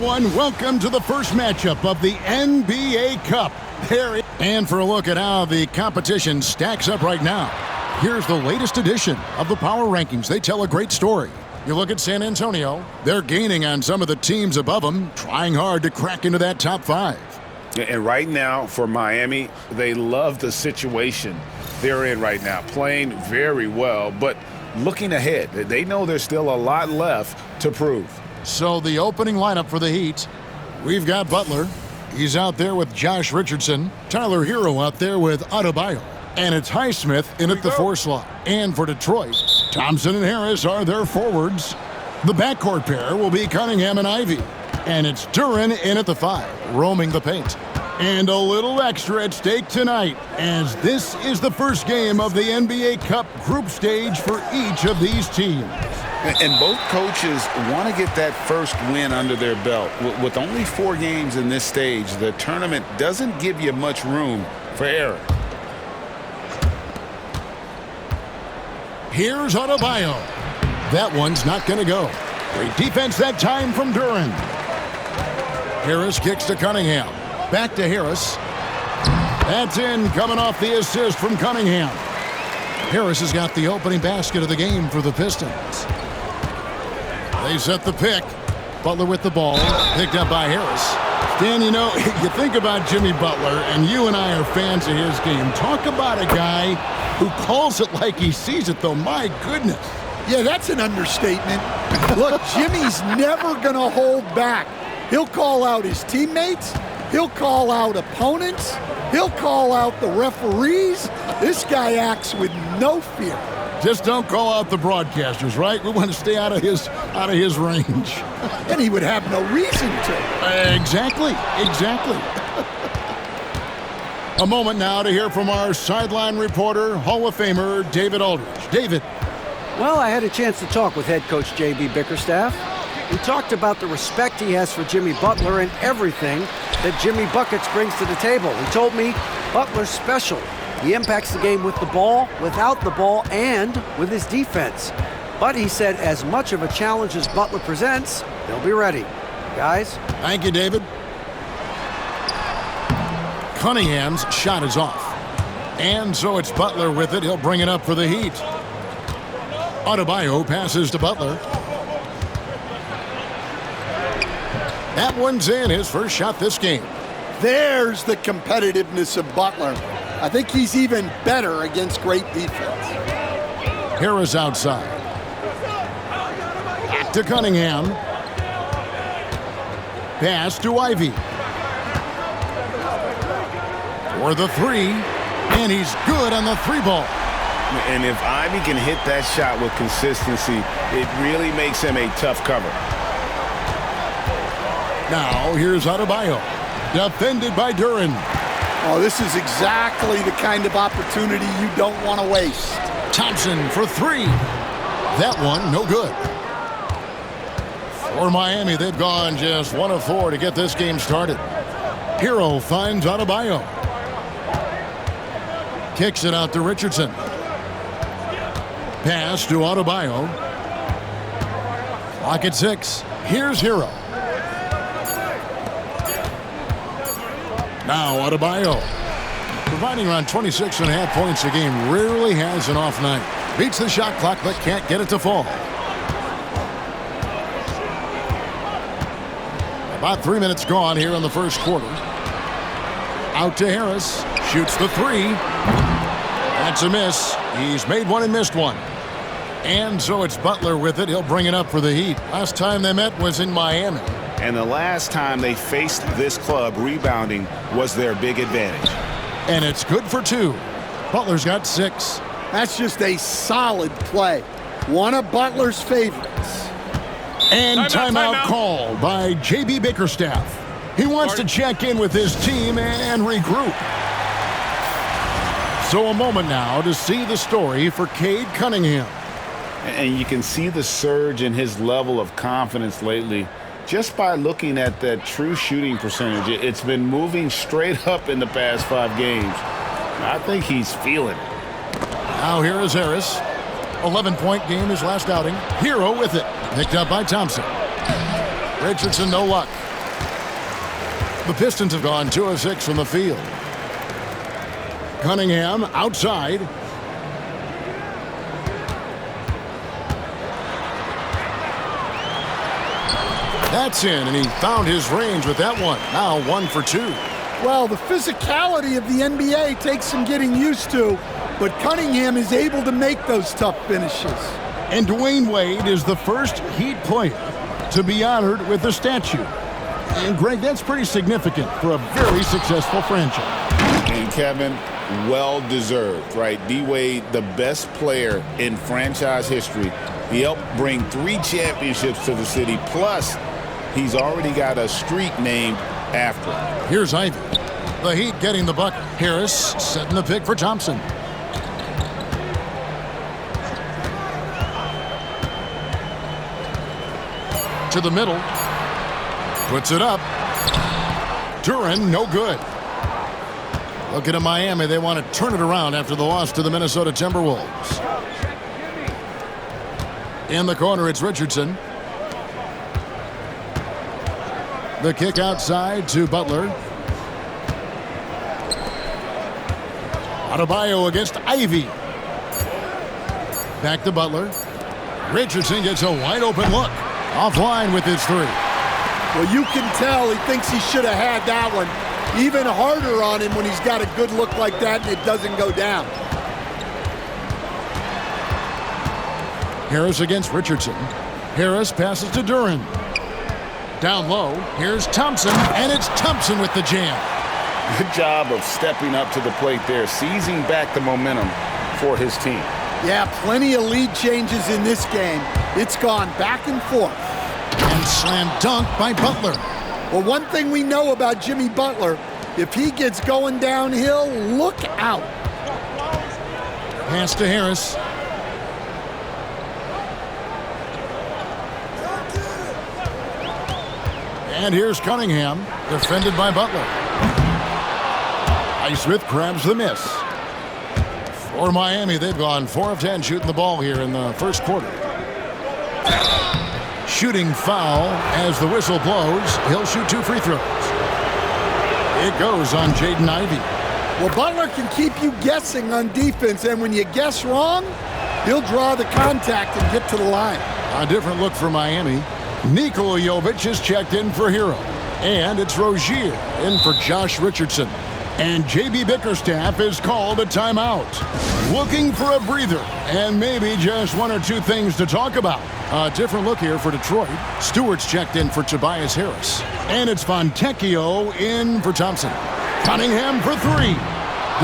Welcome to the first matchup of the NBA Cup. And for a look at how the competition stacks up right now, here's the latest edition of the Power Rankings. They tell a great story. You look at San Antonio, they're gaining on some of the teams above them, trying hard to crack into that top five. And right now for Miami, they love the situation they're in right now, playing very well, but looking ahead, they know there's still a lot left to prove. So the opening lineup for the Heat, we've got Butler. He's out there with Josh Richardson. Tyler Hero out there with Adebayo. And it's Highsmith in at the 4 slot. And for Detroit, Thompson and Harris are their forwards. The backcourt pair will be Cunningham and Ivy. And it's Duren in at the 5, roaming the paint. And a little extra at stake tonight, as this is the first game of the NBA Cup group stage for each of these teams. And both coaches want to get that first win under their belt. With only 4 games in this stage, the tournament doesn't give you much room for error. Here's Adebayo. That one's not going to go. Great defense that time from Duren. Harris kicks to Cunningham. Back to Harris. That's in, coming off the assist from Cunningham. Harris has got the opening basket of the game for the Pistons. They set the pick. Butler with the ball, picked up by Harris. Dan, you know, you think about Jimmy Butler, and you and I are fans of his game. Talk about a guy who calls it like he sees it, though. My goodness. Yeah, that's an understatement. Look, Jimmy's never going to hold back. He'll call out his teammates. He'll call out opponents. He'll call out the referees. This guy acts with no fear. Just don't call out the broadcasters, right? We want to stay out of his range. And he would have no reason to. Exactly. A moment now to hear from our sideline reporter, Hall of Famer David Aldridge. David. Well, I had a chance to talk with head coach J.B. Bickerstaff. We talked about the respect he has for Jimmy Butler and everything that Jimmy Buckets brings to the table. He told me Butler's special. He impacts the game with the ball, without the ball, and with his defense. But he said as much of a challenge as Butler presents, they'll be ready. Guys? Thank you, David. Cunningham's shot is off. And so it's Butler with it. He'll bring it up for the Heat. Adebayo passes to Butler. That one's in, his first shot this game. There's the competitiveness of Butler. I think he's even better against great defense. Harris outside. Back to Cunningham. Pass to Ivy. For the 3. And he's good on the 3 ball. And if Ivy can hit that shot with consistency, it really makes him a tough cover. Now, here's Adebayo. Defended by Duren. Oh, this is exactly the kind of opportunity you don't want to waste. Thompson for 3. That one, no good. For Miami, they've gone just 1 of 4 to get this game started. Hero finds Adebayo. Kicks it out to Richardson. Pass to Adebayo. Clock at 6. Here's Hero. Now Adebayo, providing around 26.5 points a game, rarely has an off night. Beats the shot clock but can't get it to fall. About 3 minutes gone here in the first quarter. Out to Harris, shoots the 3. That's a miss. He's made one and missed one. And so it's Butler with it. He'll bring it up for the Heat. Last time they met was in Miami. And the last time they faced this club, rebounding was their big advantage. And it's good for 2. Butler's got 6. That's just a solid play. One of Butler's favorites. And timeout call by J.B. Bickerstaff. He wants to check in with his team and regroup. So a moment now to see the story for Cade Cunningham. And you can see the surge in his level of confidence lately. Just by looking at that true shooting percentage, it's been moving straight up in the past 5 games. I think he's feeling it. Now here is Harris. 11-point game his last outing. Hero with it. Picked up by Thompson. Richardson, no luck. The Pistons have gone 2 of 6 from the field. Cunningham outside. That's in, and he found his range with that one. Now 1 for 2. Well, the physicality of the NBA takes some getting used to, but Cunningham is able to make those tough finishes. And Dwayne Wade is the first Heat player to be honored with a statue. And Greg, that's pretty significant for a very successful franchise. And Kevin, well deserved, right? D-Wade, the best player in franchise history. He helped bring 3 championships to the city, plus he's already got a street named after him. Here's Ivy. The Heat getting the bucket. Harris setting the pick for Thompson. To the middle. Puts it up. Duren, no good. Looking at Miami, they want to turn it around after the loss to the Minnesota Timberwolves. In the corner, it's Richardson. The kick outside to Butler. Adebayo against Ivy. Back to Butler. Richardson gets a wide open look. Offline with his 3. Well, you can tell he thinks he should have had that one. Even harder on him when he's got a good look like that and it doesn't go down. Harris against Richardson. Harris passes to Duren. Down low, here's Thompson, and it's Thompson with the jam. Good job of stepping up to the plate there, seizing back the momentum for his team. Yeah, plenty of lead changes in this game. It's gone back and forth. And slam dunk by Butler. Well, one thing we know about Jimmy Butler, if he gets going downhill, look out. Pass to Harris. And here's Cunningham, defended by Butler. Highsmith grabs the miss. For Miami, they've gone 4 of 10 shooting the ball here in the first quarter. Shooting foul as the whistle blows. He'll shoot 2 free throws. It goes on Jaden Ivey. Well, Butler can keep you guessing on defense, and when you guess wrong, he'll draw the contact and get to the line. A different look for Miami. Nikola Jovic is checked in for Hero. And it's Rozier in for Josh Richardson. And J.B. Bickerstaff is called a timeout. Looking for a breather and maybe just 1 or 2 things to talk about. A different look here for Detroit. Stewart's checked in for Tobias Harris. And it's Fontecchio in for Thompson. Cunningham for 3.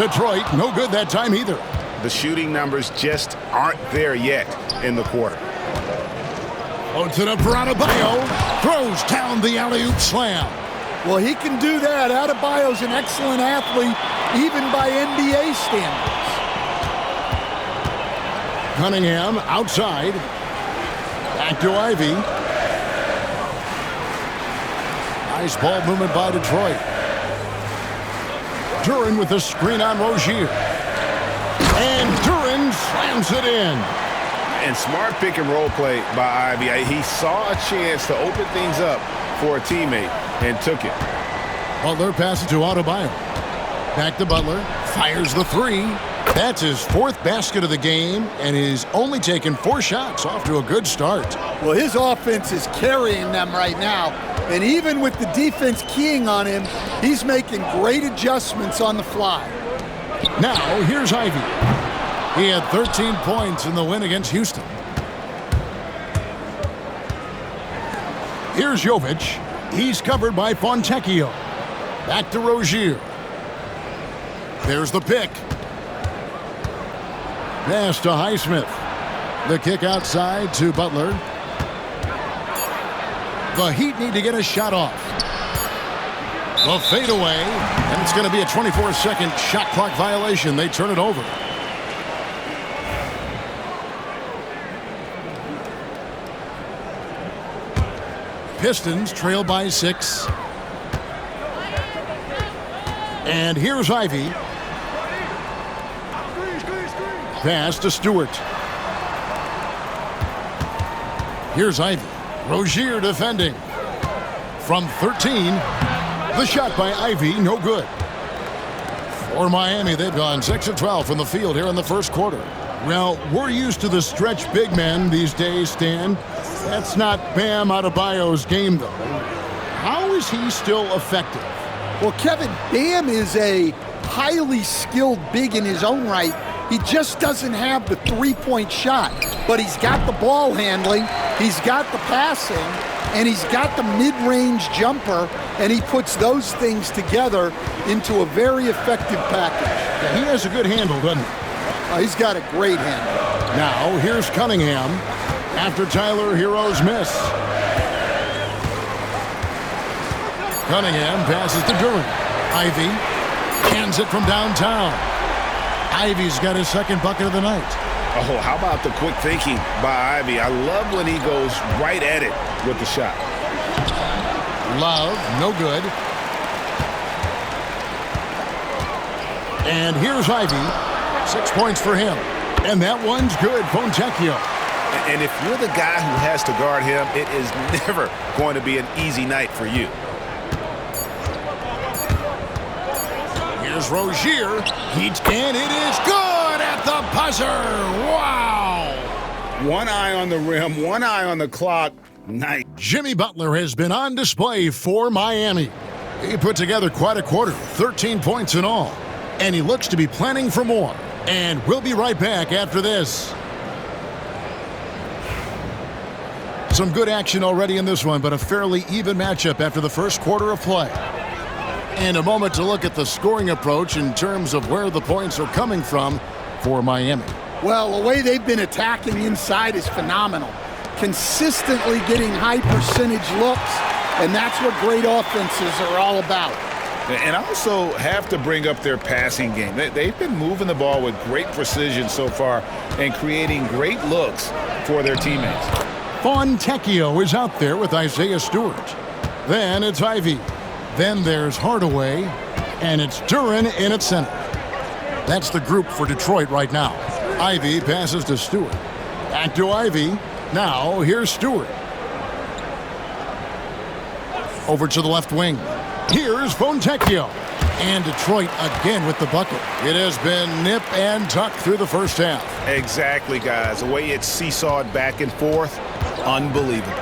Detroit, no good that time either. The shooting numbers just aren't there yet in the quarter. Puts it up for Adebayo. Throws down the alley-oop slam. Well, he can do that. Adebayo's an excellent athlete, even by NBA standards. Cunningham outside. Back to Ivy. Nice ball movement by Detroit. Duren with the screen on Rozier. And Duren slams it in. And smart pick and roll play by Ivy. He saw a chance to open things up for a teammate and took it. Butler passes to Adebayo. Back to Butler. Fires the 3. That's his 4th basket of the game, and he's only taken 4 shots. Off to a good start. Well, his offense is carrying them right now. And even with the defense keying on him, he's making great adjustments on the fly. Now, here's Ivy. He had 13 points in the win against Houston. Here's Jovic. He's covered by Fontecchio. Back to Rozier. There's the pick. Pass to Highsmith. The kick outside to Butler. The Heat need to get a shot off. The fadeaway, and it's going to be a 24-second shot clock violation. They turn it over. Pistons trail by 6. And here's Ivy. Pass to Stewart. Here's Ivy. Rozier defending. From 13. The shot by Ivy, no good. For Miami, they've gone 6 of 12 from the field here in the first quarter. Well, we're used to the stretch big men these days, Stan. That's not Bam Adebayo's game, though. How is he still effective? Well, Kevin, Bam is a highly skilled big in his own right. He just doesn't have the three-point shot, but he's got the ball handling, he's got the passing, and he's got the mid-range jumper, and he puts those things together into a very effective package. Yeah, he has a good handle, doesn't he? He's got a great handle. Now, here's Cunningham after Tyler Hero's miss. Cunningham passes to Duran. Ivy hands it from downtown. Ivy's got his second bucket of the night. Oh, how about the quick thinking by Ivy? I love when he goes right at it with the shot. Love, no good. And here's Ivy. 6 points for him. And that one's good. Fontecchio. And if you're the guy who has to guard him, it is never going to be an easy night for you. Here's Rozier. And it is good at the buzzer. Wow. One eye on the rim, one eye on the clock. Nice. Jimmy Butler has been on display for Miami. He put together quite a quarter, 13 points in all. And he looks to be planning for more. And we'll be right back after this. Some good action already in this one, but a fairly even matchup after the first quarter of play. And a moment to look at the scoring approach in terms of where the points are coming from for Miami. Well, the way they've been attacking inside is phenomenal. Consistently getting high percentage looks, and that's what great offenses are all about. And I also have to bring up their passing game. They've been moving the ball with great precision so far and creating great looks for their teammates. Fontecchio is out there with Isaiah Stewart. Then it's Ivy. Then there's Hardaway, and it's Duran in at center. That's the group for Detroit right now. Ivy passes to Stewart. Back to Ivy. Now here's Stewart. Over to the left wing. Here's Fontecchio. And Detroit again with the bucket. It has been nip and tuck through the first half. Exactly, guys. The way it's seesawed back and forth, unbelievable.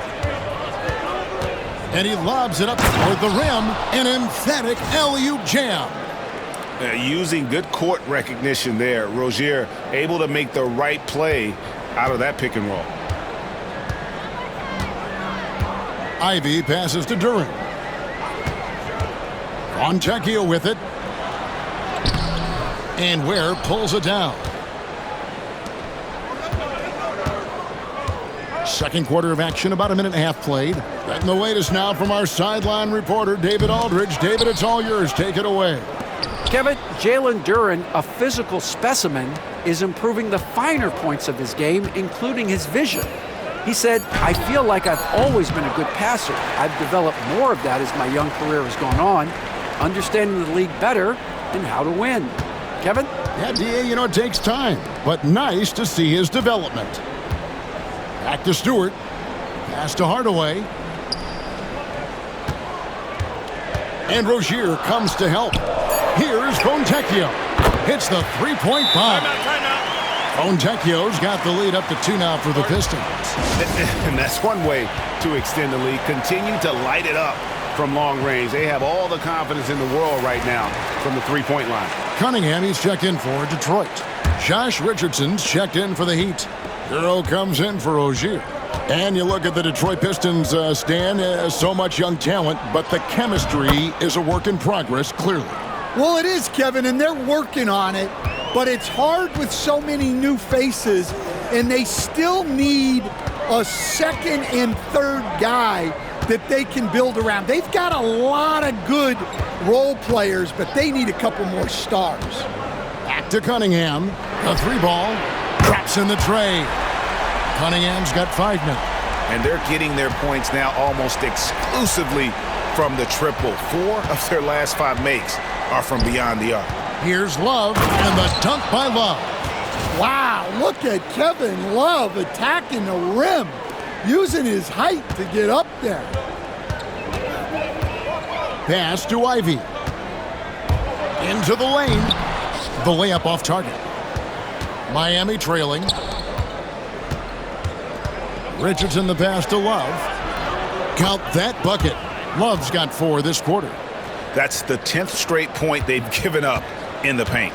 And he lobs it up toward the rim. An emphatic alley-oop jam. Using good court recognition there. Rozier able to make the right play out of that pick and roll. Ivy passes to Duran. Fontecchio with it. And Ware pulls it down. Second quarter of action, about a minute and a half played. And the latest now from our sideline reporter, David Aldridge. David, it's all yours. Take it away. Kevin, Jalen Duran, a physical specimen, is improving the finer points of his game, including his vision. He said, "I feel like I've always been a good passer. I've developed more of that as my young career has gone on, understanding the league better and how to win." Kevin? Yeah, DA, it takes time, but nice to see his development. Back to Stewart. Pass to Hardaway. And Rozier comes to help. Here's Fontecchio. Hits the three-point bomb. Fontecchio's got the lead up to 2 now for the Pistons. And that's one way to extend the lead. Continue to light it up from long range. They have all the confidence in the world right now from the three-point line. Cunningham, he's checked in for Detroit. Josh Richardson's checked in for the Heat. Euro comes in for Rozier. And you look at the Detroit Pistons, Stan, so much young talent, but the chemistry is a work in progress, clearly. Well, it is, Kevin, and they're working on it, but it's hard with so many new faces, and they still need a second and third guy that they can build around. They've got a lot of good role players, but they need a couple more stars. Back to Cunningham. A three ball. Drops in the tray. Cunningham's got 5 now. And they're getting their points now almost exclusively from the triple. 4 of their last 5 makes are from beyond the arc. Here's Love, and the dunk by Love. Wow, look at Kevin Love attacking the rim, using his height to get up there. Pass to Ivy. Into the lane. The layup off target. Miami trailing. Richardson the pass to Love. Count that bucket. Love's got 4 this quarter. That's the 10th straight point they've given up in the paint.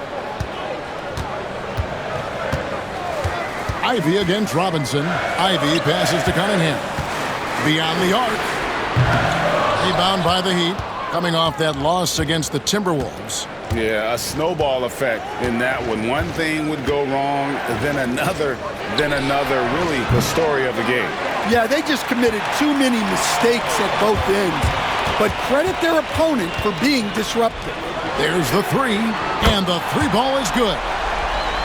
Ivy against Robinson. Ivy passes to Cunningham. Beyond the arc. Rebound by the Heat. Coming off that loss against the Timberwolves. Yeah, a snowball effect in that one. One thing would go wrong, then another, really the story of the game. Yeah, they just committed too many mistakes at both ends. But credit their opponent for being disruptive. There's the 3, and the 3 ball is good.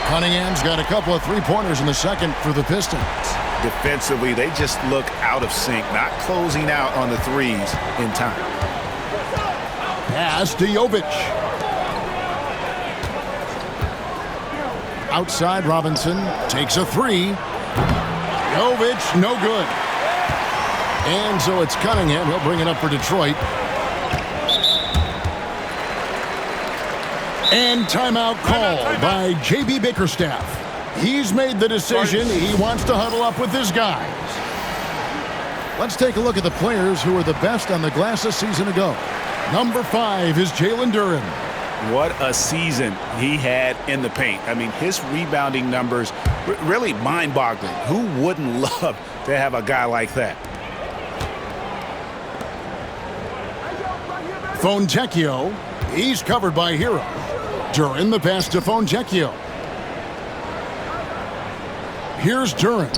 Cunningham's got a couple of 3-pointers in the second for the Pistons. Defensively, they just look out of sync, not closing out on the threes in time. Pass to Jovic. Outside, Robinson takes a 3. Jovic, no good. And so it's Cunningham. He'll bring it up for Detroit. And timeout called by J.B. Bickerstaff. He's made the decision. He wants to huddle up with his guys. Let's take a look at the players who were the best on the glass a season ago. Number 5 is Jalen Duren. What a season he had in the paint. I mean, his rebounding numbers really mind-boggling. Who wouldn't love to have a guy like that? Fontecchio. He's covered by Hero. Duren the pass to Fontecchio. Here's Duren.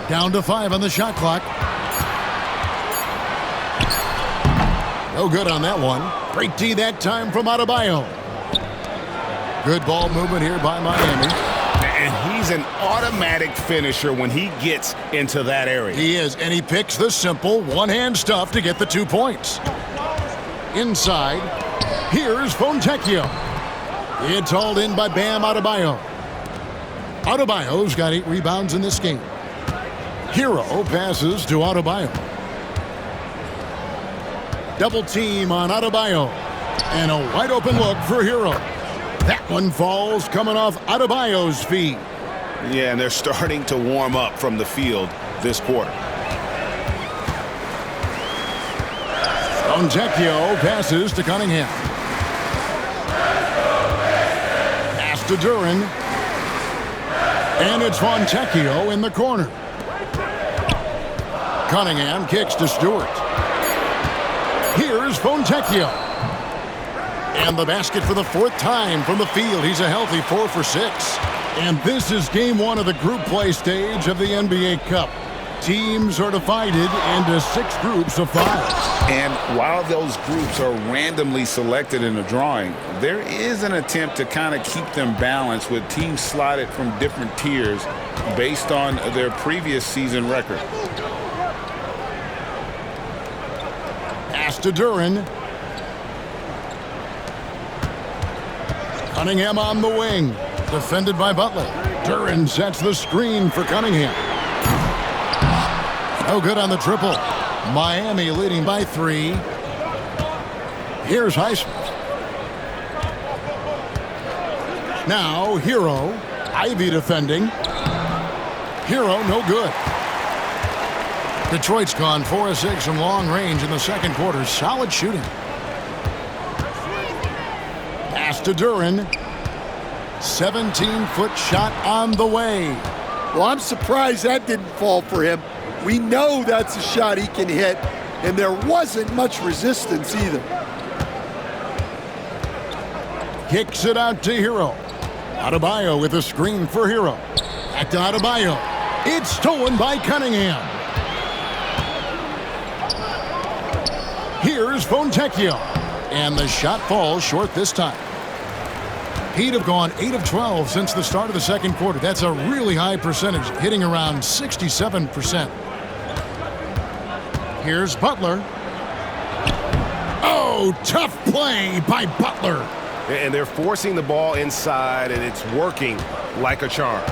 Down to 5 on the shot clock. No good on that one. Great D that time from Adebayo. Good ball movement here by Miami. And he's an automatic finisher when he gets into that area. He is, and he picks the simple one-hand stuff to get the 2 points. Inside, here's Fontecchio. It's hauled in by Bam Adebayo. Adebayo's got 8 rebounds in this game. Hero passes to Adebayo. Double team on Adebayo. And a wide open look for Hero. That one falls coming off Adebayo's feet. Yeah, and they're starting to warm up from the field this quarter. Fontecchio passes to Cunningham. Pass to Duren. And it's Fontecchio in the corner. Cunningham kicks to Stewart. Here's Fontecchio. And the basket for the 4th time from the field. He's a healthy 4 for 6. And this is game 1 of the group play stage of the NBA Cup. Teams are divided into 6 groups of 5. And while those groups are randomly selected in a drawing, there is an attempt to kind of keep them balanced with teams slotted from different tiers based on their previous season record. Pass to Duren. Cunningham on the wing. Defended by Butler. Duren sets the screen for Cunningham. No good on the triple. Miami leading by 3. Here's Highsmith. Now Hero. Ivy defending. Hero no good. Detroit's gone 4 of 6 from long range in the second quarter. Solid shooting. Pass to Duren. 17-foot shot on the way. Well, I'm surprised that didn't fall for him. We know that's a shot he can hit, and there wasn't much resistance either. Kicks it out to Hero. Adebayo with a screen for Hero. Back to Adebayo. It's stolen by Cunningham. Here's Fontecchio. And the shot falls short this time. Heat have gone 8 of 12 since the start of the second quarter. That's a really high percentage, hitting around 67%. Here's Butler. Oh, tough play by Butler. And they're forcing the ball inside, and it's working like a charm.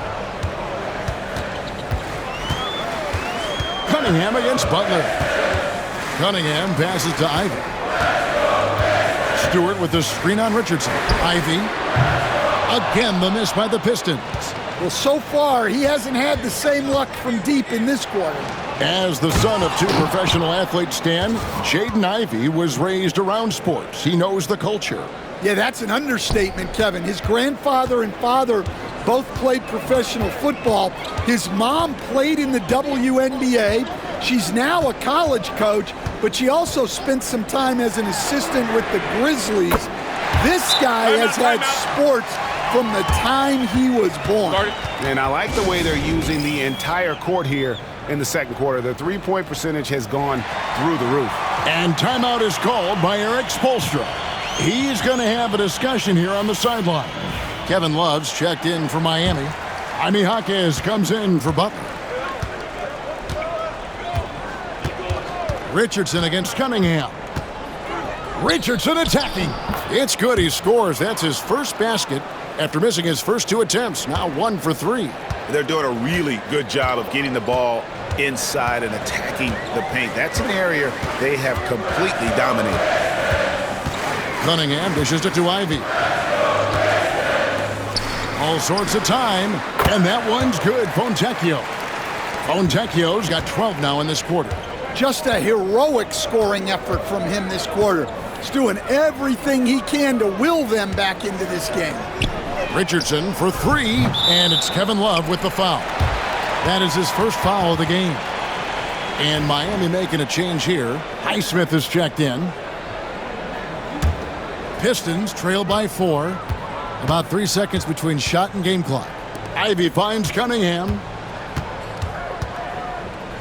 Cunningham against Butler. Cunningham passes to Ivy. Stewart with the screen on Richardson. Ivy. Again, the miss by the Pistons. Well, so far, he hasn't had the same luck from deep in this quarter. As the son of two professional athletes, Stan, Jaden Ivey was raised around sports. He knows the culture. Yeah, that's an understatement, Kevin. His grandfather and father both played professional football. His mom played in the WNBA. She's now a college coach, but she also spent some time as an assistant with the Grizzlies. This guy has had sports from the time he was born. And I like the way they're using the entire court here in the second quarter. The three-point percentage has gone through the roof. And timeout is called by Eric Spoelstra. He's going to have a discussion here on the sideline. Kevin Love's checked in for Miami. Jaime Jaquez comes in for Butler. Richardson against Cunningham. Richardson attacking. It's good. He scores. That's his first basket after missing his first two attempts. Now 1 for 3. They're doing a really good job of getting the ball inside and attacking the paint. That's an area they have completely dominated. Cunningham dishes it to Ivy. All sorts of time, and that one's good. Fontecchio's got 12 now in this quarter. Just a heroic scoring effort from him this quarter. He's doing everything he can to will them back into this game. Richardson for 3, and it's Kevin Love with the foul. That is his first foul of the game. And Miami making a change here. Highsmith is checked in. Pistons trail by 4. About 3 seconds between shot and game clock. Ivy finds Cunningham.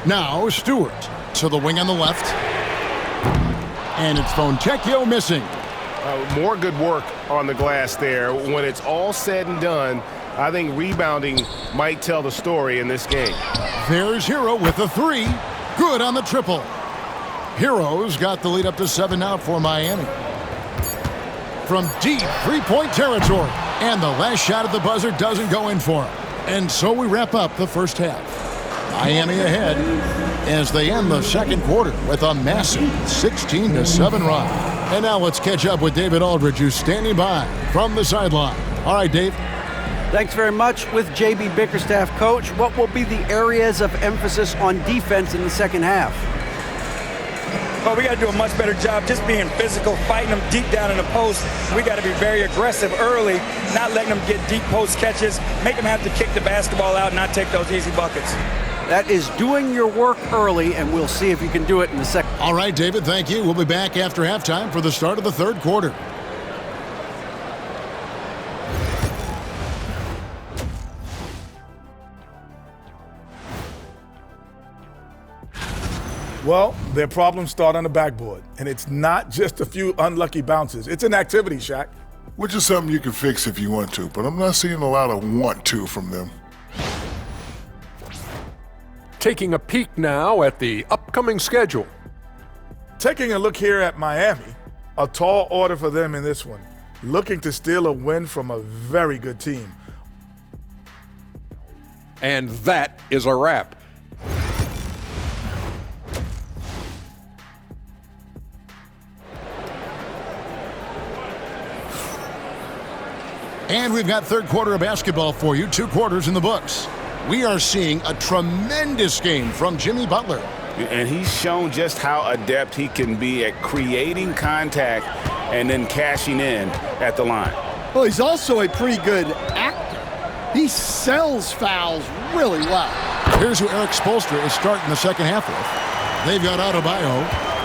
Now Stewart to the wing on the left. And it's Fontecchio missing. More good work on the glass there. When it's all said and done, I think rebounding might tell the story in this game. There's Hero with a 3. Good on the triple. Hero's got the lead up to 7 now for Miami. From deep three-point territory. And the last shot at the buzzer doesn't go in for him. And so we wrap up the first half. Miami ahead as they end the second quarter with a massive 16-7 run. And now let's catch up with David Aldridge, who's standing by from the sideline. All right, Dave. Thanks very much. With J.B. Bickerstaff, coach, what will be the areas of emphasis on defense in the second half? Well, we got to do a much better job just being physical, fighting them deep down in the post. We got to be very aggressive early, not letting them get deep post catches, make them have to kick the basketball out and not take those easy buckets. That is doing your work early, and we'll see if you can do it in the second. All right, David, thank you. We'll be back after halftime for the start of the third quarter. Well, their problems start on the backboard, and it's not just a few unlucky bounces. It's an activity, Shaq. Which is something you can fix if you want to, but I'm not seeing a lot of want to from them. Taking a peek now at the upcoming schedule. Taking a look here at Miami, a tall order for them in this one, looking to steal a win from a very good team. And that is a wrap. And we've got third quarter of basketball for you, 2 quarters in the books. We are seeing a tremendous game from Jimmy Butler. And he's shown just how adept he can be at creating contact and then cashing in at the line. Well, he's also a pretty good actor. He sells fouls really well. Here's who Eric Spoelstra is starting the second half with. They've got Adebayo,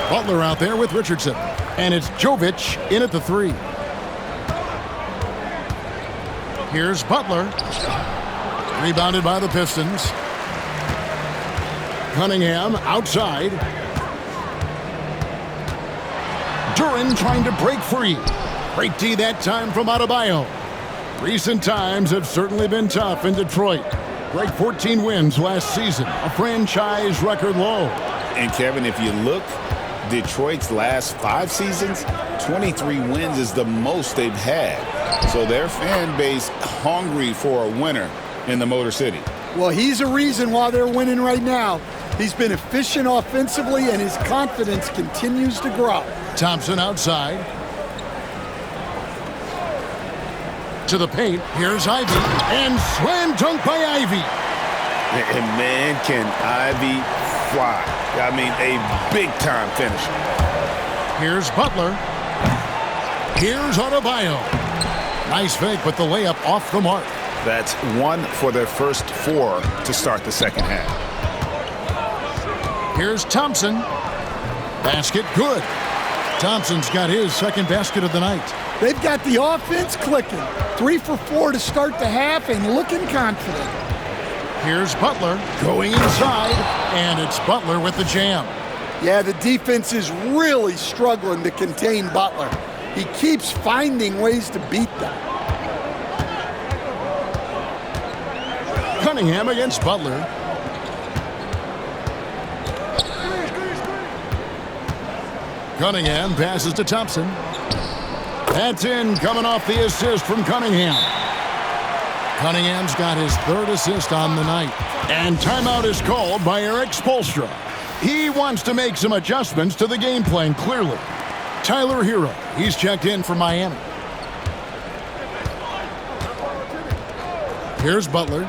Butler out there with Richardson. And it's Jovic in at the 3. Here's Butler. Rebounded by the Pistons. Cunningham outside. Duren trying to break free. Great D that time from Adebayo. Recent times have certainly been tough in Detroit. Great 14 wins last season, a franchise record low. And Kevin, if you look, Detroit's last 5 seasons, 23 wins is the most they've had. So their fan base hungry for a winner in the Motor City. Well, he's a reason why they're winning right now. He's been efficient offensively, and his confidence continues to grow. Thompson outside. To the paint. Here's Ivy. And slam dunk by Ivy. And man, can Ivy fly. I mean, a big-time finish. Here's Butler. Here's Adebayo. Nice fake, but the layup off the mark. That's 1 for their first 4 to start the second half. Here's Thompson. Basket good. Thompson's got his second basket of the night. They've got the offense clicking. 3 for 4 to start the half and looking confident. Here's Butler going inside, and it's Butler with the jam. Yeah, the defense is really struggling to contain Butler. He keeps finding ways to beat them. Cunningham against Butler. Cunningham passes to Thompson. That's in, coming off the assist from Cunningham. Cunningham's got his 3rd assist on the night. And timeout is called by Eric Spoelstra. He wants to make some adjustments to the game plan, clearly. Tyler Hero, he's checked in for Miami. Here's Butler.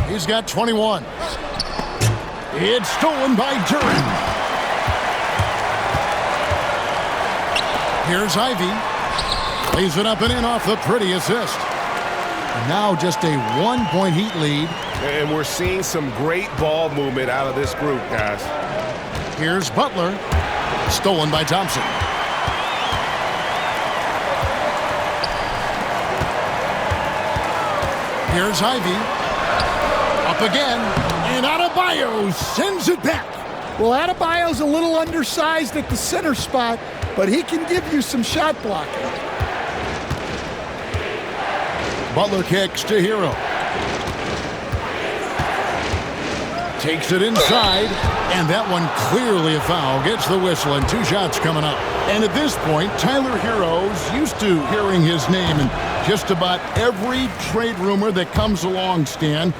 He's got 21. It's stolen by Duren. Here's Ivy. Lays it up and in off the pretty assist. Now just a 1-point Heat lead. And we're seeing some great ball movement out of this group, guys. Here's Butler. Stolen by Thompson. Here's Ivy. Up again. And Adebayo sends it back. Well, Adebayo's a little undersized at the center spot, but he can give you some shot blocking. Butler kicks to Hero. Takes it inside, and that one clearly a foul. Gets the whistle, and 2 shots coming up. And at this point, Tyler Hero's used to hearing his name in just about every trade rumor that comes along, Stan.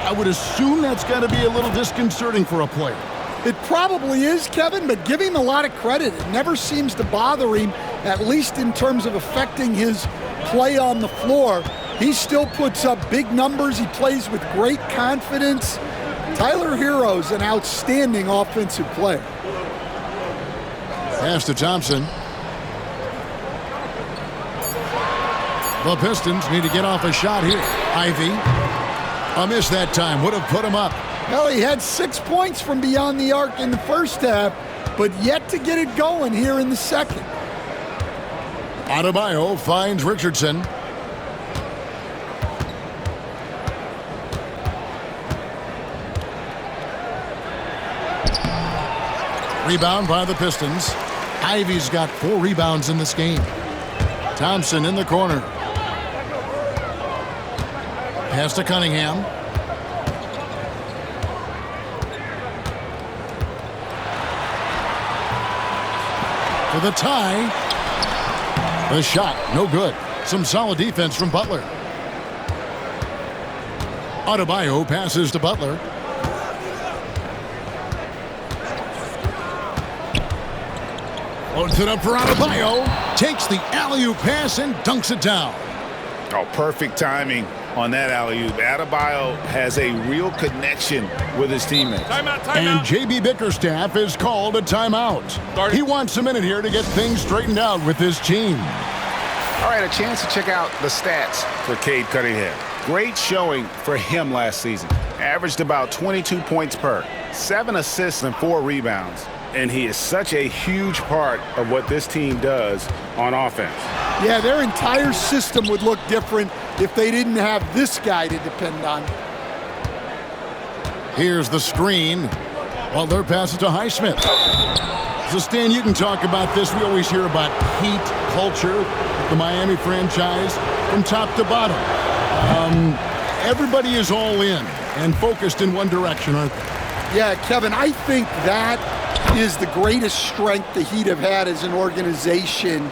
I would assume that's got to be a little disconcerting for a player. It probably is, Kevin, but give him a lot of credit. It never seems to bother him, at least in terms of affecting his play on the floor. He still puts up big numbers. He plays with great confidence. Tyler Hero's an outstanding offensive player. Pass to Thompson. The Pistons need to get off a shot here. Ivy. A miss that time. Would have put him up. Well, he had 6 points from beyond the arc in the first half, but yet to get it going here in the second. Adebayo finds Richardson. Rebound by the Pistons. Ivy's got 4 rebounds in this game. Thompson in the corner. Pass to Cunningham. For the tie. The shot, no good. Some solid defense from Butler. Adebayo passes to Butler. Loads it up for Adebayo. Takes the alley-oop pass and dunks it down. Oh, perfect timing on that alley-oop. Adebayo has a real connection with his teammates. And J.B. Bickerstaff is called a timeout. He wants a minute here to get things straightened out with his team. All right, a chance to check out the stats for Cade Cunningham. Great showing for him last season. Averaged about 22 points per, 7 assists and 4 rebounds. And he is such a huge part of what this team does on offense. Yeah, their entire system would look different if they didn't have this guy to depend on. Here's the screen. Butler passes to Highsmith. So, Stan, you can talk about this. We always hear about Heat culture, the Miami franchise, from top to bottom. Everybody is all in and focused in one direction, aren't they? Yeah, Kevin, I think that is the greatest strength the Heat have had as an organization,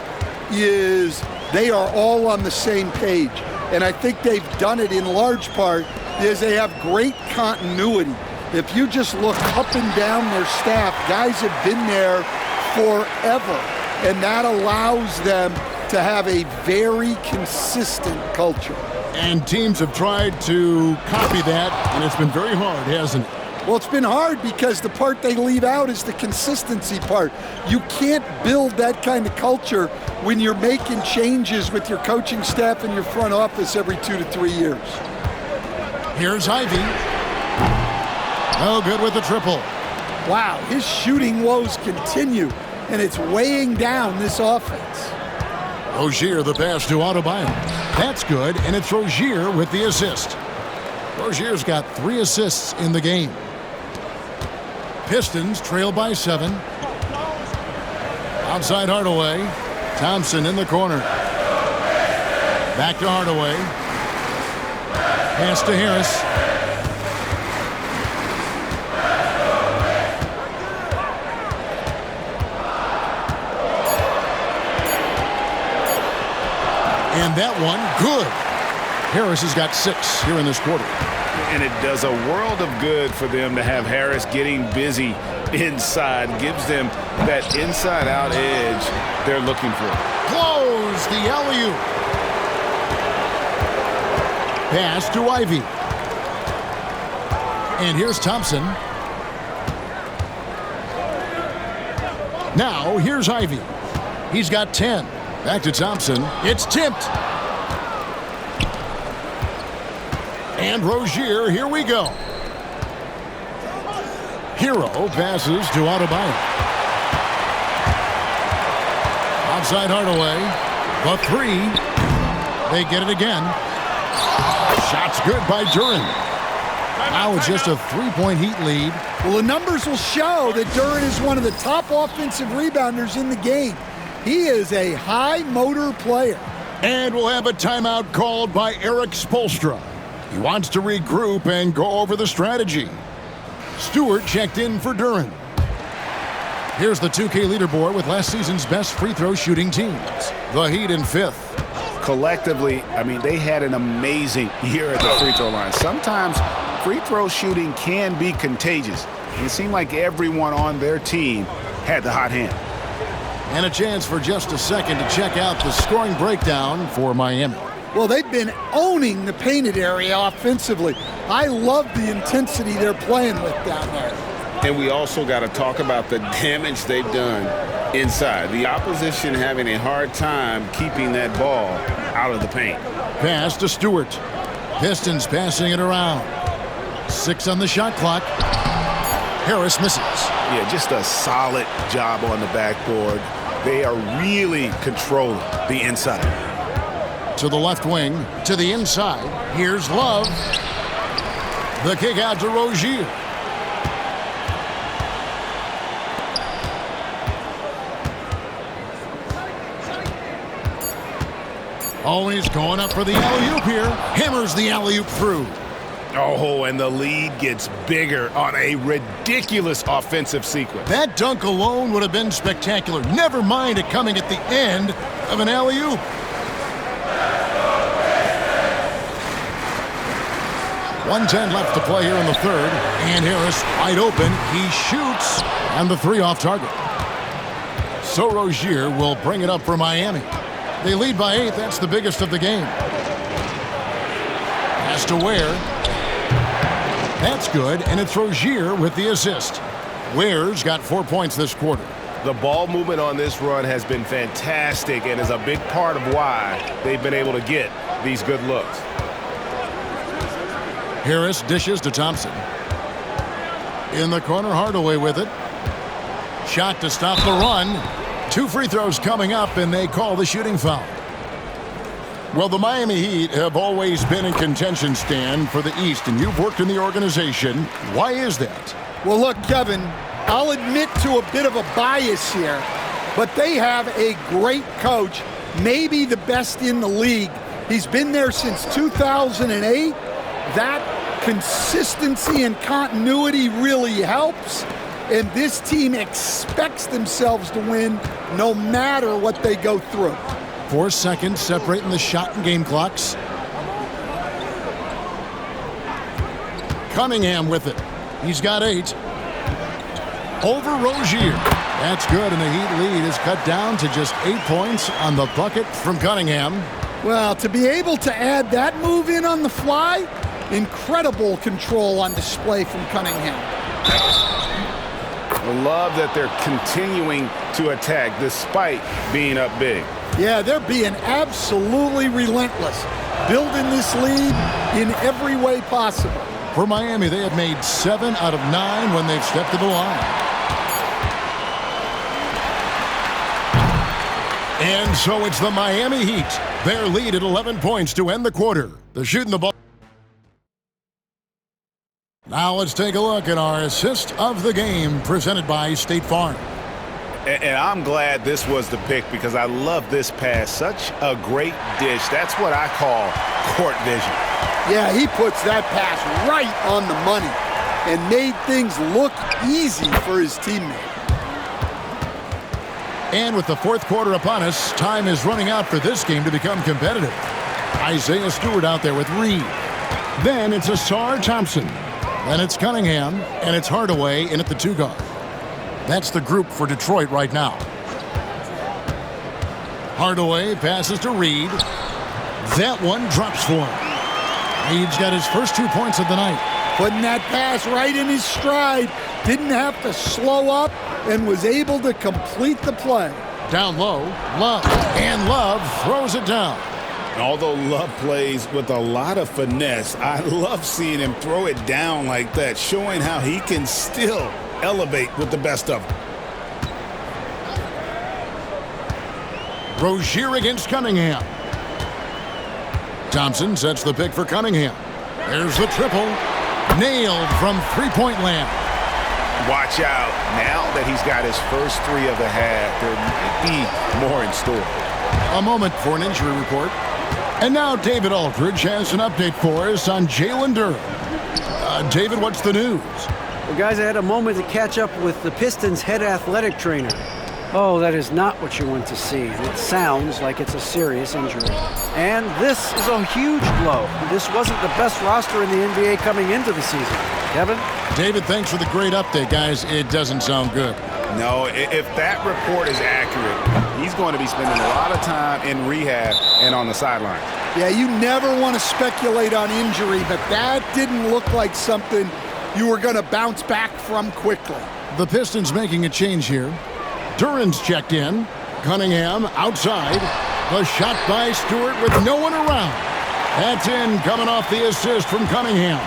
is they are all on the same page. And I think they've done it in large part is they have great continuity. If you just look up and down their staff, guys have been there forever. And that allows them to have a very consistent culture. And teams have tried to copy that, and it's been very hard, hasn't it? Well, it's been hard because the part they leave out is the consistency part. You can't build that kind of culture when you're making changes with your coaching staff and your front office every 2 to 3 years. Here's Ivy. Oh, good with the triple. Wow, his shooting woes continue, and it's weighing down this offense. Rozier, the pass to Adebayo. That's good, and it's Rozier with the assist. Rozier's got 3 assists in the game. Pistons trail by 7. Outside Hardaway. Thompson in the corner. Back to Hardaway. Pass to Harris. And that one, good. Harris has got 6 here in this quarter. And it does a world of good for them to have Harris getting busy inside. Gives them that inside-out edge they're looking for. Close the alley-oop. Pass to Ivy. And here's Thompson. Now, here's Ivy. He's got 10. Back to Thompson. It's tipped. And Rozier, here we go. Hero passes to Adebayo. Outside Hardaway. The 3. They get it again. Shot's good by Duren. Now it's just a 3-point Heat lead. Well, the numbers will show that Duren is one of the top offensive rebounders in the game. He is a high-motor player. And we'll have a timeout called by Eric Spoelstra. He wants to regroup and go over the strategy. Stewart checked in for Duren. Here's the 2K leaderboard with last season's best free throw shooting teams. The Heat in 5th. Collectively, I mean, they had an amazing year at the free throw line. Sometimes free throw shooting can be contagious. It seemed like everyone on their team had the hot hand. And a chance for just a second to check out the scoring breakdown for Miami. Well, they've been owning the painted area offensively. I love the intensity they're playing with down there. And we also got to talk about the damage they've done inside. The opposition having a hard time keeping that ball out of the paint. Pass to Stewart. Pistons passing it around. 6 on the shot clock. Harris misses. Yeah, just a solid job on the backboard. They are really controlling the inside. To the left wing, to the inside. Here's Love. The kick out to Rozier. Oh, he's going up for the alley-oop here. Hammers the alley-oop through. Oh, and the lead gets bigger on a ridiculous offensive sequence. That dunk alone would have been spectacular. Never mind it coming at the end of an alley-oop. .110 left to play here in the 3rd. And Harris wide open. He shoots. And the 3 off target. So Rozier will bring it up for Miami. They lead by 8. That's the biggest of the game. Pass to Ware. That's good. And it's Rozier with the assist. Ware's got 4 points this quarter. The ball movement on this run has been fantastic and is a big part of why they've been able to get these good looks. Harris dishes to Thompson. In the corner, Hardaway with it. Shot to stop the run. 2 free throws coming up, and they call the shooting foul. Well, the Miami Heat have always been in contention, Stan, for the East, and you've worked in the organization. Why is that? Well, look, Kevin, I'll admit to a bit of a bias here, but they have a great coach, maybe the best in the league. He's been there since 2008. That consistency and continuity really helps, and this team expects themselves to win no matter what they go through. 4 seconds separating the shot and game clocks. Cunningham with it. He's got 8. Over Rozier. That's good, and the Heat lead is cut down to just 8 points on the bucket from Cunningham. Well, to be able to add that move in on the fly, incredible control on display from Cunningham. I love that they're continuing to attack despite being up big. Yeah, they're being absolutely relentless, building this lead in every way possible. For Miami, they have made 7 out of 9 when they've stepped to the line. And so it's the Miami Heat. Their lead at 11 points to end the quarter. They're shooting the ball. Now let's take a look at our assist of the game presented by State Farm. And I'm glad this was the pick because I love this pass. Such a great dish. That's what I call court vision. Yeah, he puts that pass right on the money and made things look easy for his teammate. And with the fourth quarter upon us, time is running out for this game to become competitive. Isaiah Stewart out there with Reed. Then it's Asar Thompson. Then it's Cunningham, and it's Hardaway in at the 2 guard. That's the group for Detroit right now. Hardaway passes to Reed. That one drops for him. Reed's got his first 2 points of the night. Putting that pass right in his stride. Didn't have to slow up and was able to complete the play. Down low, Love. And Love throws it down. Although Love plays with a lot of finesse, I love seeing him throw it down like that, showing how he can still elevate with the best of them. Rozier against Cunningham. Thompson sets the pick for Cunningham. There's the triple. Nailed from three-point land. Watch out. Now that he's got his first 3 of the half, there might be more in store. A moment for an injury report. And now David Aldridge has an update for us on Jalen Durham. David, what's the news? Well, guys, I had a moment to catch up with the Pistons' head athletic trainer. Oh, that is not what you want to see. It sounds like it's a serious injury. And this is a huge blow. This wasn't the best roster in the NBA coming into the season. Kevin? David, thanks for the great update, guys. It doesn't sound good. No, if that report is accurate, he's going to be spending a lot of time in rehab and on the sideline. Yeah, you never want to speculate on injury, but that didn't look like something you were going to bounce back from quickly. The Pistons making a change here. Duran's checked in. Cunningham outside. The shot by Stewart with no one around. That's in, coming off the assist from Cunningham.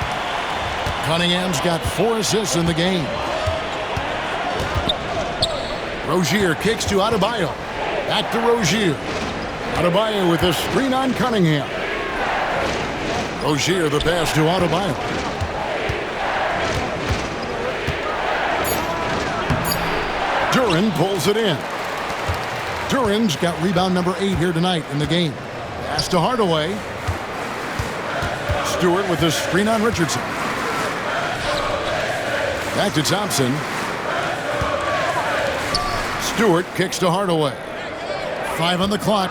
Cunningham's got 4 assists in the game. Rozier kicks to Adebayo. Back to Rozier. Adebayo with a screen on Cunningham. Rozier the pass to Adebayo. Duran pulls it in. Duran's got rebound number 8 here tonight in the game. Pass to Hardaway. Stewart with a screen on Richardson. Back to Thompson. Stewart kicks to Hardaway. 5 on the clock.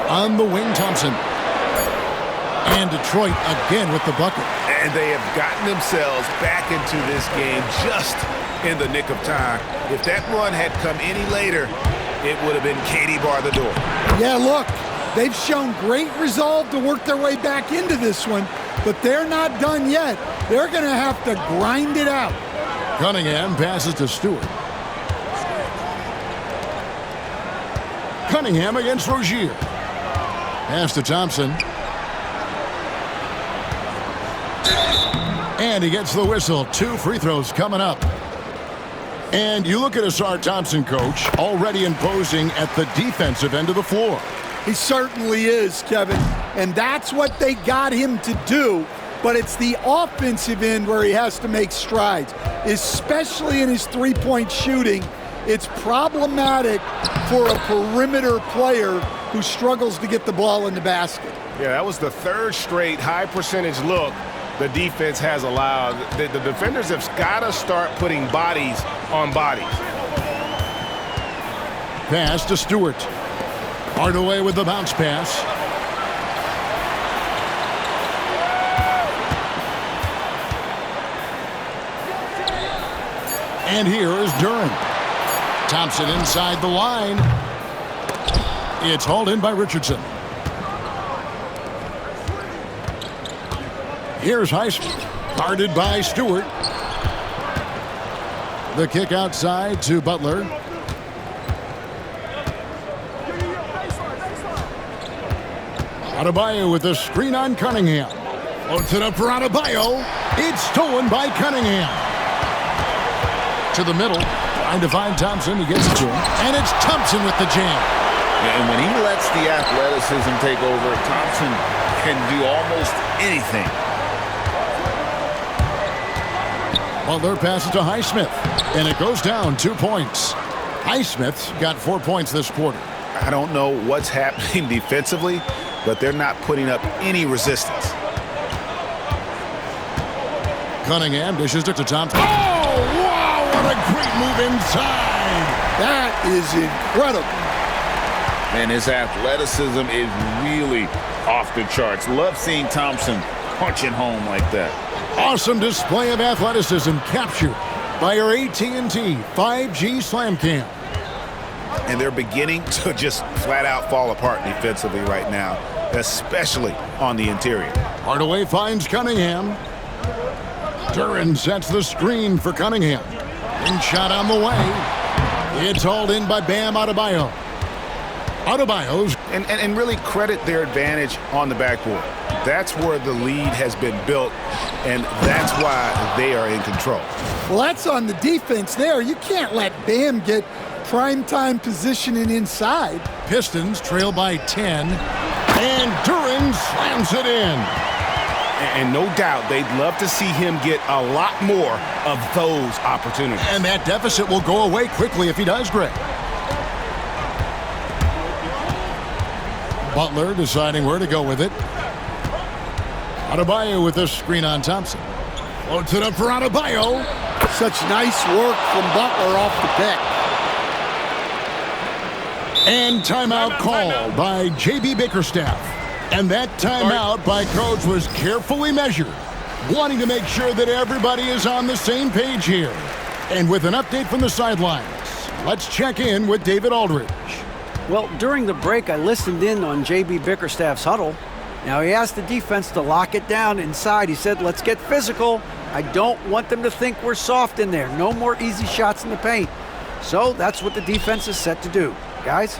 On the wing, Thompson. And Detroit again with the bucket. And they have gotten themselves back into this game just in the nick of time. If that run had come any later, it would have been Katie bar the door. Yeah, look, they've shown great resolve to work their way back into this one, but they're not done yet. They're going to have to grind it out. Cunningham passes to Stewart. Cunningham against Rozier. Pass to Thompson. And he gets the whistle. 2 free throws coming up. And you look at Asar Thompson, coach, already imposing at the defensive end of the floor. He certainly is, Kevin. And that's what they got him to do. But it's the offensive end where he has to make strides, especially in his three-point shooting. It's problematic for a perimeter player who struggles to get the ball in the basket. Yeah, that was the 3rd straight high-percentage look the defense has allowed. The defenders have got to start putting bodies on bodies. Pass to Stewart. Hardaway with the bounce pass. And here is Durham. Thompson inside the line. It's hauled in by Richardson. Here's Highsmith, guarded by Stewart. The kick outside to Butler. Adebayo with the screen on Cunningham. Floats it up for Adebayo. It's stolen by Cunningham. To the middle, trying to find Thompson. He gets it to him. And it's Thompson with the jam. And when he lets the athleticism take over, Thompson can do almost anything. Butler passes to Highsmith, and it goes down 2 points. Highsmith's got 4 points this quarter. I don't know what's happening defensively, but they're not putting up any resistance. Cunningham dishes it to Thompson. Oh, wow, what a great move inside. That is incredible. And his athleticism is really off the charts. Love seeing Thompson punching home like that. Awesome display of athleticism captured by our AT&T 5G Slam Cam. And they're beginning to just flat out fall apart defensively right now, especially on the interior. Hardaway finds Cunningham. Duran sets the screen for Cunningham. And shot on the way. It's hauled in by Bam Adebayo. Adebayo's. And really credit their advantage on the backboard. That's where the lead has been built, and that's why they are in control. Well, that's on the defense there. You can't let Bam get primetime positioning inside. Pistons trail by 10, and Duran slams it in. And no doubt they'd love to see him get a lot more of those opportunities. And that deficit will go away quickly if he does, Greg. Butler deciding where to go with it. Adebayo with the screen on Thompson. Floats it up for Adebayo. Such nice work from Butler off the pick. And timeout called by J.B. Bickerstaff. And that timeout by Coach was carefully measured, wanting to make sure that everybody is on the same page here. And with an update from the sidelines, let's check in with David Aldridge. Well, during the break, I listened in on J.B. Bickerstaff's huddle. Now, he asked the defense to lock it down inside. He said, let's get physical. I don't want them to think we're soft in there. No more easy shots in the paint. So that's what the defense is set to do. Guys?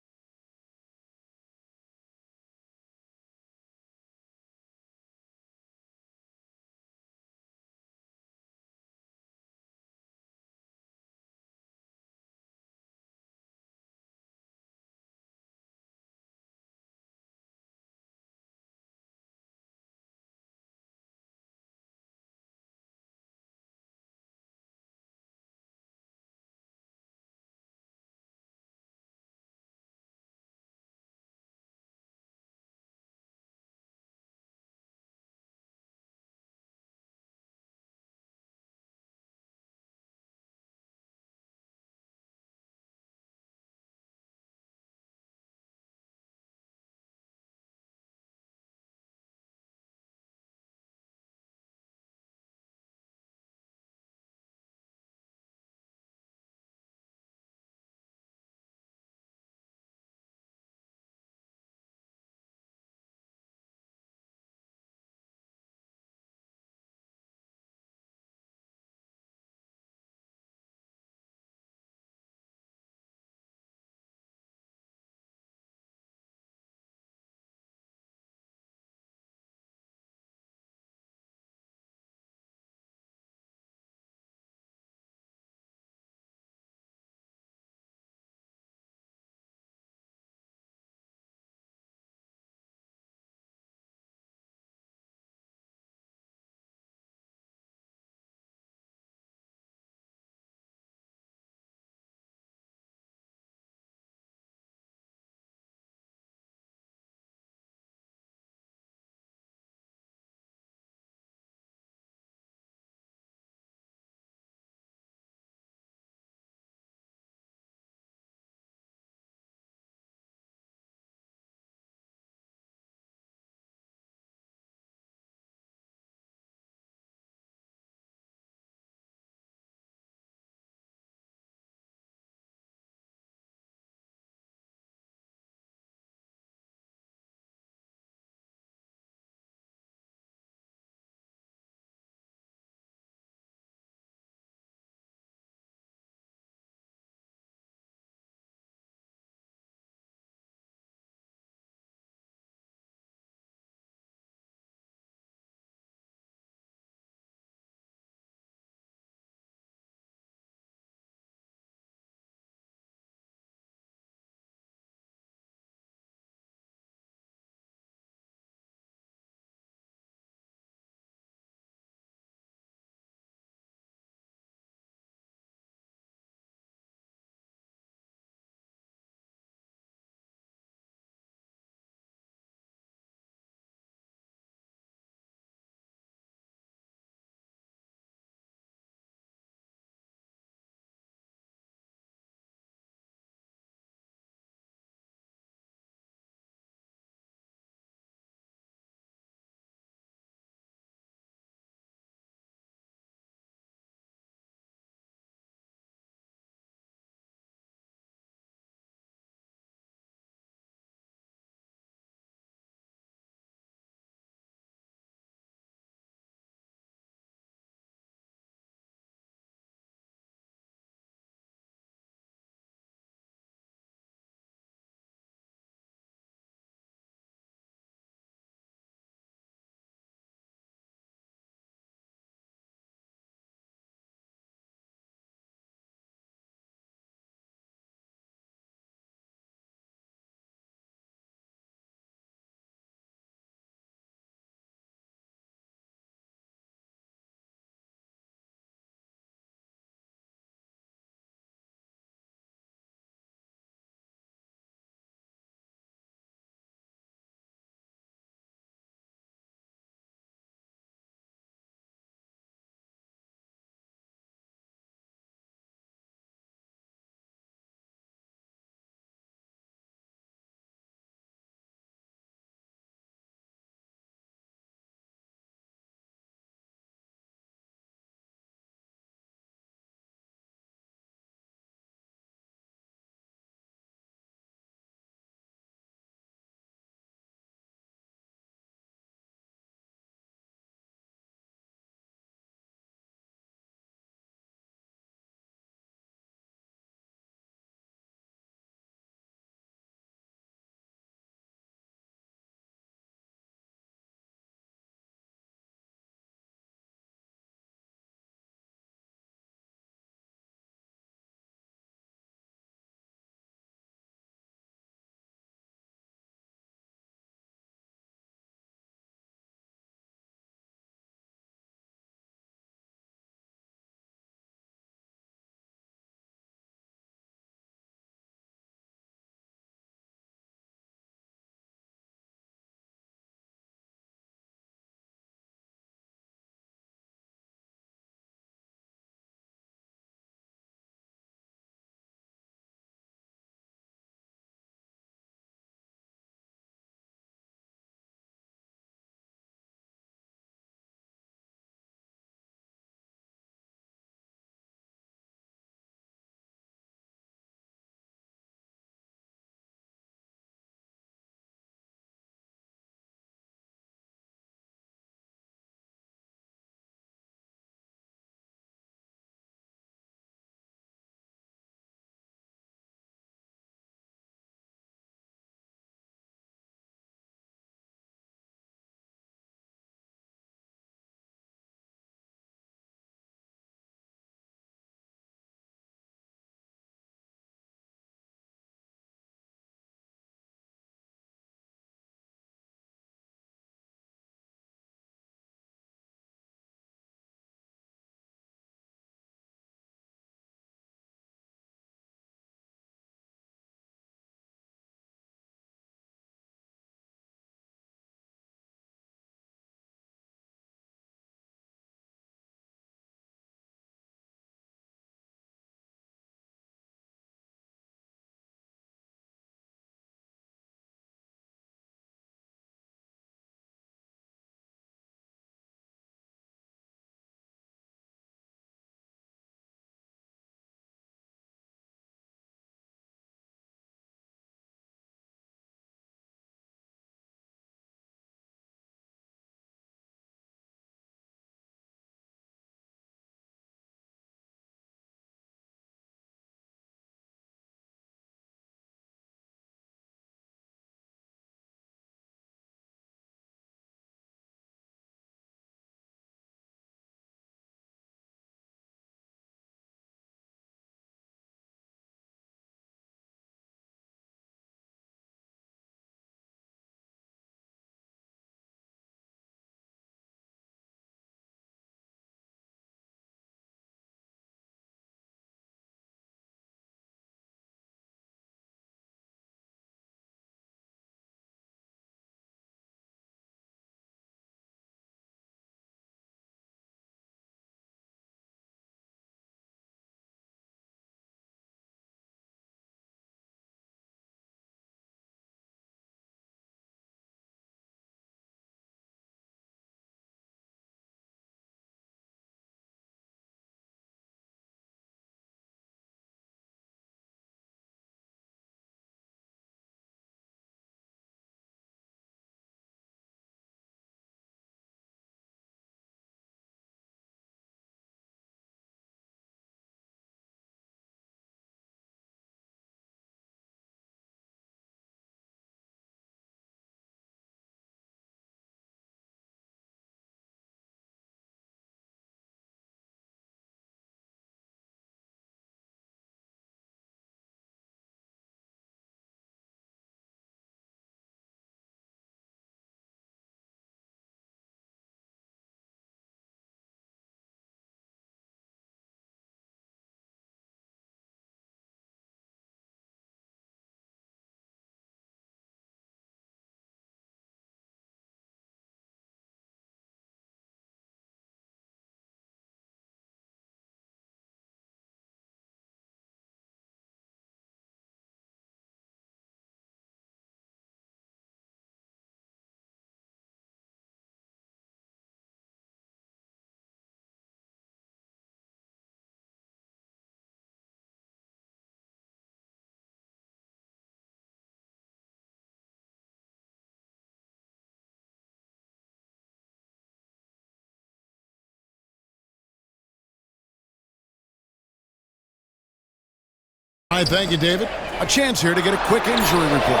All right, thank you, David. A chance here to get a quick injury report.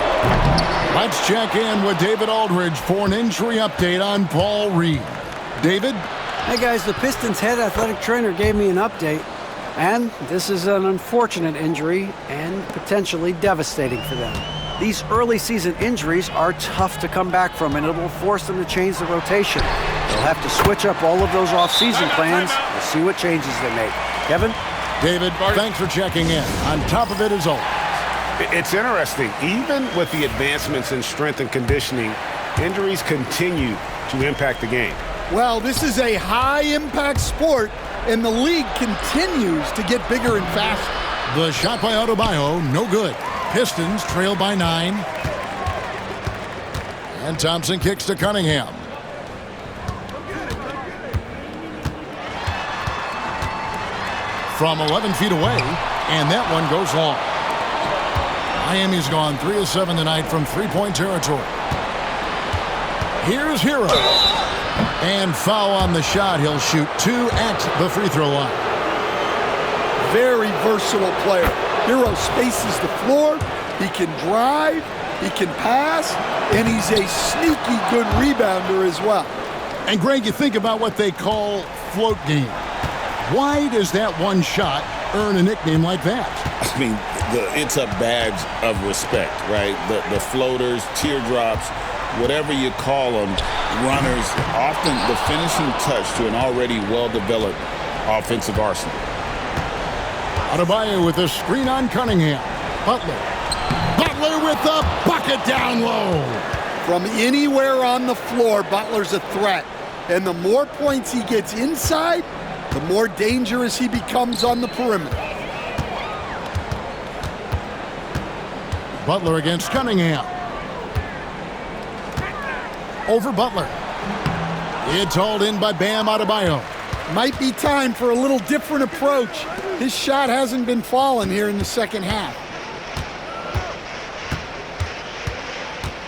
Let's check in with David Aldridge for an injury update on Paul Reed. David? Hey, guys, the Pistons head athletic trainer gave me an update, and this is an unfortunate injury and potentially devastating for them. These early season injuries are tough to come back from, and it will force them to change the rotation. They'll have to switch up all of those off-season plans. We'll see what changes they make. Kevin? David, thanks for checking in. On top of it as always. It's interesting. Even with the advancements in strength and conditioning, injuries continue to impact the game. Well, this is a high-impact sport, and the league continues to get bigger and faster. The shot by Adebayo, no good. Pistons trail by 9. And Thompson kicks to Cunningham. From 11 feet away, and that one goes long. Miami's gone 3 of 7 tonight from three-point territory. Here's Hero. And foul on the shot. He'll shoot 2 at the free throw line. Very versatile player. Hero spaces the floor. He can drive. He can pass. And he's a sneaky good rebounder as well. And, Greg, you think about what they call float game. Why does that one shot earn a nickname like that? I mean, it's a badge of respect, right? The floaters, teardrops, whatever you call them, runners, often the finishing touch to an already well-developed offensive arsenal. Adebayo with a screen on Cunningham. Butler with the bucket down low. From anywhere on the floor, Butler's a threat. And the more points he gets inside, the more dangerous he becomes on the perimeter. Butler against Cunningham. Over Butler. It's hauled in by Bam Adebayo. Might be time for a little different approach. His shot hasn't been falling here in the second half.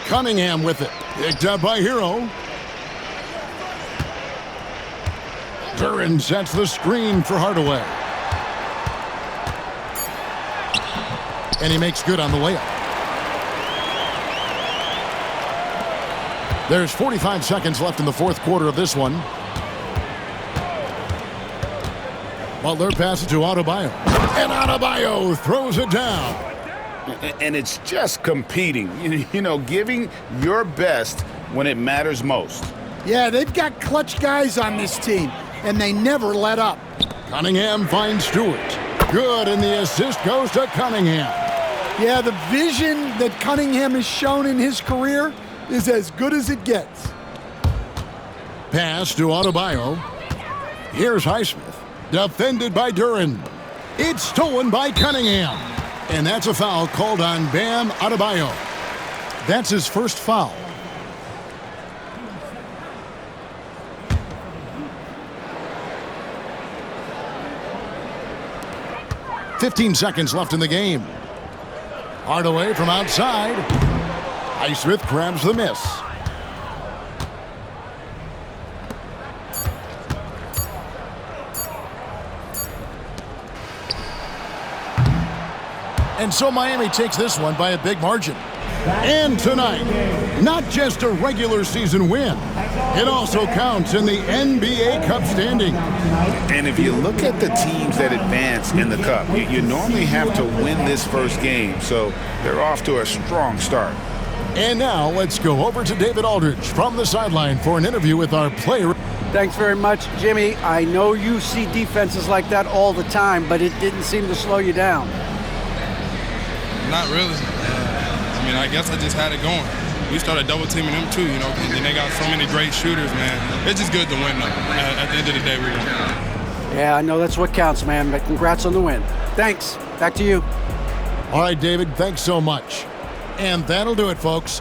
Cunningham with it. Picked up by Hero. Duran sets the screen for Hardaway. And he makes good on the layup. There's 45 seconds left in the fourth quarter of this one. Butler passes to Adebayo. And Adebayo throws it down. And it's just competing, giving your best when it matters most. Yeah, they've got clutch guys on this team, and they never let up. Cunningham finds Stewart. Good, and the assist goes to Cunningham. Yeah, the vision that Cunningham has shown in his career is as good as it gets. Pass to Adebayo. Here's Highsmith. Defended by Duran. It's stolen by Cunningham. And that's a foul called on Bam Adebayo. That's his first foul. "15 seconds left in the game. Hardaway from outside. Highsmith grabs the miss. And so Miami takes this one by a big margin. And tonight, not just a regular season win, it also counts in the NBA Cup standing. And if you look at the teams that advance in the Cup, you normally have to win this first game, so they're off to a strong start. And now let's go over to David Aldridge from the sideline for an interview with our player. Thanks very much, Jimmy. I know you see defenses like that all the time, but it didn't seem to slow you down. Not really. I guess I just had it going. We started double teaming them too, and they got so many great shooters, man. It's just good to win, though. At the end of the day, we won. Yeah, I know that's what counts, man, but congrats on the win. Thanks. Back to you. All right, David, thanks so much. And that'll do it, folks.